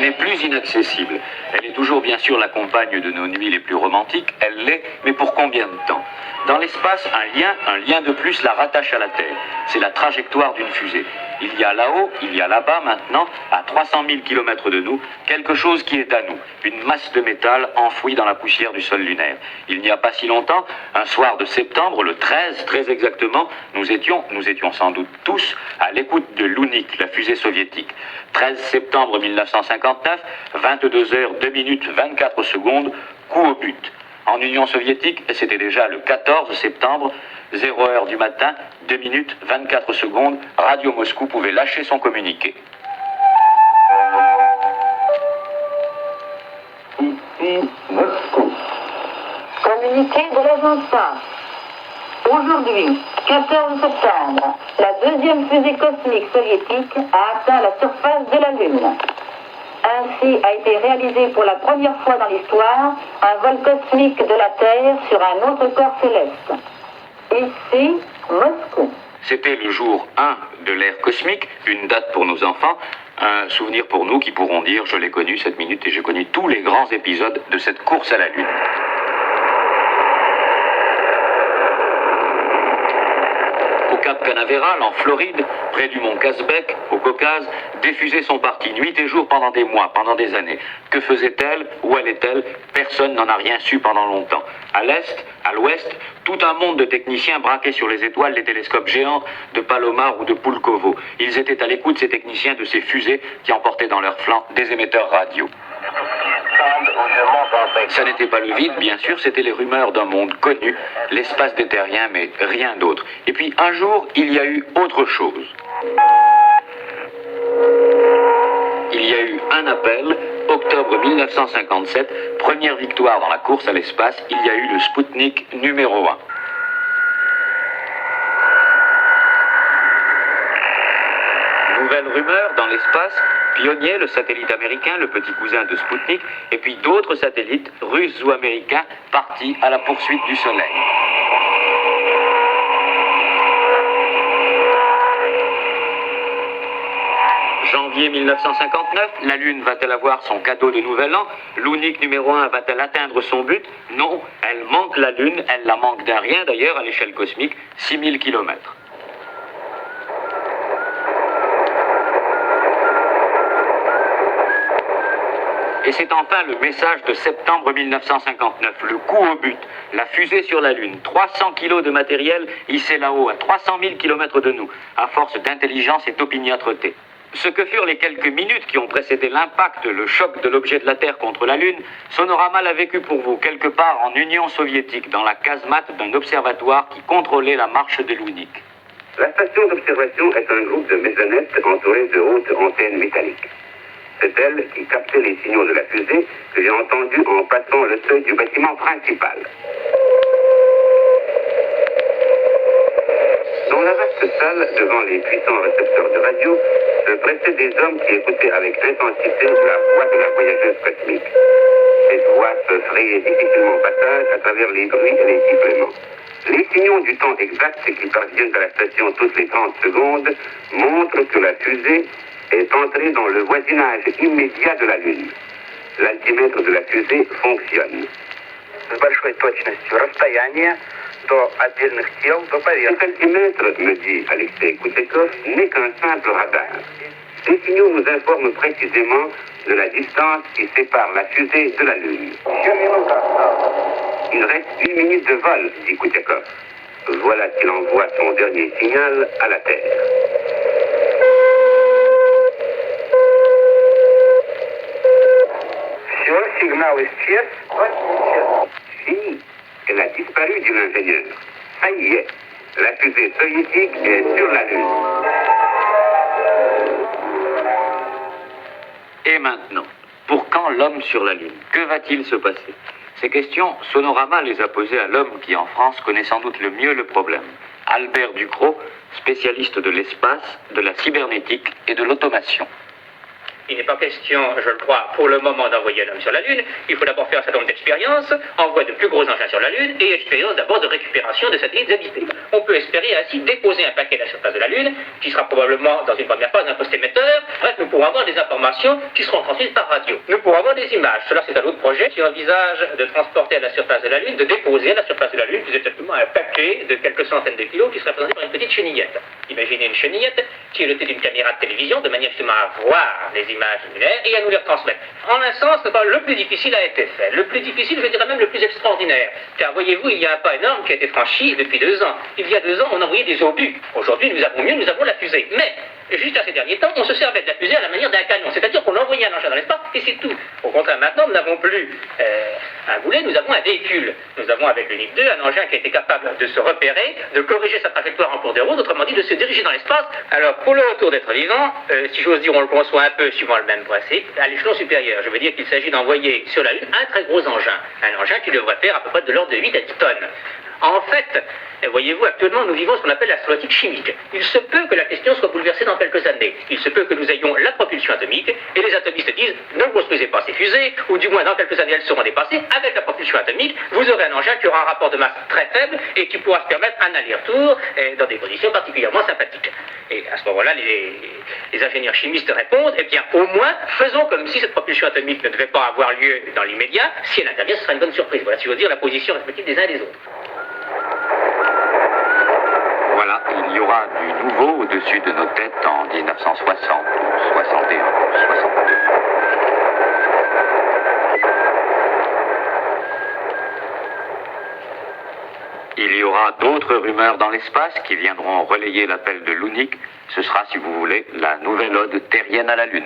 n'est plus inaccessible. Elle est toujours bien sûr la compagne de nos nuits les plus romantiques, elle l'est, mais pour combien de temps? Dans l'espace, un lien de plus la rattache à la Terre. C'est la trajectoire d'une fusée. Il y a là-haut, il y a là-bas maintenant, à 300 000 km de nous, quelque chose qui est à nous, une masse de métal enfouie dans la poussière du sol lunaire. Il n'y a pas si longtemps, un soir de septembre, le 13 très exactement, nous étions sans doute tous à l'écoute de l'UNIK, la fusée soviétique. 13 septembre 1959, 22 heures 2 minutes 24 secondes, coup au but. En Union soviétique, c'était déjà le 14 septembre, 0 heure du matin, 2 minutes 24 secondes, Radio Moscou pouvait lâcher son communiqué. Ici Moscou. Communiqué de l'agence 1. Aujourd'hui, 14 septembre, la deuxième fusée cosmique soviétique a atteint la surface de la Lune. Ainsi a été réalisé pour la première fois dans l'histoire un vol cosmique de la Terre sur un autre corps céleste. Ici, Moscou. C'était le jour 1 de l'ère cosmique, une date pour nos enfants, un souvenir pour nous qui pourront dire « je l'ai connu cette minute et j'ai connu tous les grands épisodes de cette course à la Lune ». Au Cap Canaveral, en Floride, près du mont Kazbek, au Caucase, des fusées sont parties nuit et jour pendant des mois, pendant des années. Que faisait-elle? Où allait-elle? Personne n'en a rien su pendant longtemps. À l'est, à l'ouest, tout un monde de techniciens braquaient sur les étoiles les télescopes géants de Palomar ou de Pulkovo. Ils étaient à l'écoute, ces techniciens, de ces fusées qui emportaient dans leurs flancs des émetteurs radio. Ça n'était pas le vide, bien sûr, c'était les rumeurs d'un monde connu, l'espace des terriens, mais rien d'autre. Et puis un jour, il y a eu autre chose. Il y a eu un appel, octobre 1957, première victoire dans la course à l'espace, il y a eu le Spoutnik numéro 1. Nouvelle rumeur dans l'espace, Pionnier, le satellite américain, le petit cousin de Spoutnik, et puis d'autres satellites, russes ou américains, partis à la poursuite du Soleil. Janvier 1959, la Lune va-t-elle avoir son cadeau de Nouvel An? L'UNIK numéro 1 va-t-elle atteindre son but? Non, elle manque la Lune, elle la manque d'un rien d'ailleurs à l'échelle cosmique, 6000 km. Et c'est enfin le message de septembre 1959, le coup au but, la fusée sur la Lune, 300 kilos de matériel hissé là-haut, à 300 000 km de nous, à force d'intelligence et d'opiniâtreté. Ce que furent les quelques minutes qui ont précédé l'impact, le choc de l'objet de la Terre contre la Lune, Sonorama l'a vécu pour vous, quelque part en Union soviétique, dans la casemate d'un observatoire qui contrôlait la marche de l'UNIK. La station d'observation est un groupe de maisonnettes entourées de hautes antennes métalliques. C'est elle qui captait les signaux de la fusée que j'ai entendus en passant le seuil du bâtiment principal. Dans la vaste salle, devant les puissants récepteurs de radio, se pressaient des hommes qui écoutaient avec intensité la voix de la voyageuse cosmique. Cette voix se frayait difficilement passage à travers les bruits et les sifflements. Les signaux du temps exact qui parviennent à la station toutes les 30 secondes montrent que la fusée est entrée dans le voisinage immédiat de la Lune. L'altimètre de la fusée fonctionne. С большой точностью расстояние до отдельных тел до поверхности. Cet altimètre, me dit Alexei Koutekov, n'est qu'un simple radar. Ces signaux nous informent précisément de la distance qui sépare la fusée de la Lune. Il reste 1 minute de vol, dit Koutekov. Voilà qu'il envoie son dernier signal à la Terre. Сигнал исчез. Fini. Elle a disparu, dit l'ingénieur. Ça y est, la fusée soviétique est sur la Lune. Et maintenant, pour quand l'homme sur la Lune? Que va-t-il se passer? Ces questions, Sonorama les a posées à l'homme qui, en France, connaît sans doute le mieux le problème. Albert Ducrot, spécialiste de l'espace, de la cybernétique et de l'automation. Il n'est pas question, je le crois, pour le moment d'envoyer un homme sur la Lune. Il faut d'abord faire un certain nombre d'expériences, envoyer de plus gros engins sur la Lune et expérience d'abord de récupération de satellites habités. On peut espérer ainsi déposer un paquet à la surface de la Lune, qui sera probablement dans une première phase un poste émetteur. Bref, nous pourrons avoir des informations qui seront transmises par radio. Nous pourrons avoir des images. Cela, c'est un autre projet qui envisage de transporter à la surface de la Lune, de déposer à la surface de la Lune, plus exactement un paquet de quelques centaines de kilos qui serait présenté par une petite chenillette. Imaginez une chenillette qui est dotée d'une caméra de télévision de manière justement à voir les images lunaires et à nous les retransmettre. En un sens, le plus difficile a été fait. Le plus difficile, je dirais même le plus extraordinaire. Car voyez-vous, il y a un pas énorme qui a été franchi depuis 2 ans. Il y a 2 ans, on envoyait des obus. Aujourd'hui, nous avons mieux, nous avons la fusée. Mais juste à ces derniers temps, on se servait de la fusée à la manière d'un canon. C'est-à-dire qu'on envoyait un engin dans l'espace et c'est tout. Au contraire, maintenant, nous n'avons plus un boulet, nous avons un véhicule. Nous avons avec l'UNIC 2 un engin qui a été capable de se repérer, de corriger sa trajectoire en cours de route, autrement dit de se diriger dans l'espace. Alors, pour le retour d'être vivant, si j'ose dire, on le conçoit un peu suivant le même principe, à l'échelon supérieur. Je veux dire qu'il s'agit d'envoyer sur la Lune un très gros engin. Un engin qui devrait faire à peu près de l'ordre de 8 à 10 tonnes. En fait, voyez-vous, actuellement, nous vivons ce qu'on appelle l'astronautique chimique. Il se peut que la question soit bouleversée dans quelques années. Il se peut que nous ayons la propulsion atomique, et les atomistes disent, ne construisez pas ces fusées, ou du moins dans quelques années elles seront dépassées. Avec la propulsion atomique, vous aurez un engin qui aura un rapport de masse très faible, et qui pourra se permettre un aller-retour dans des positions particulièrement sympathiques. Et à ce moment-là, les ingénieurs chimistes répondent, eh bien, au moins, faisons comme si cette propulsion atomique ne devait pas avoir lieu dans l'immédiat. Si elle intervient, ce sera une bonne surprise. Voilà, si je veux dire, la position respective des uns et des autres. Voilà, il y aura du nouveau au-dessus de nos têtes en 1960, 61, 62. Il y aura d'autres rumeurs dans l'espace qui viendront relayer l'appel de l'UNIC. Ce sera, si vous voulez, la nouvelle ode terrienne à la Lune.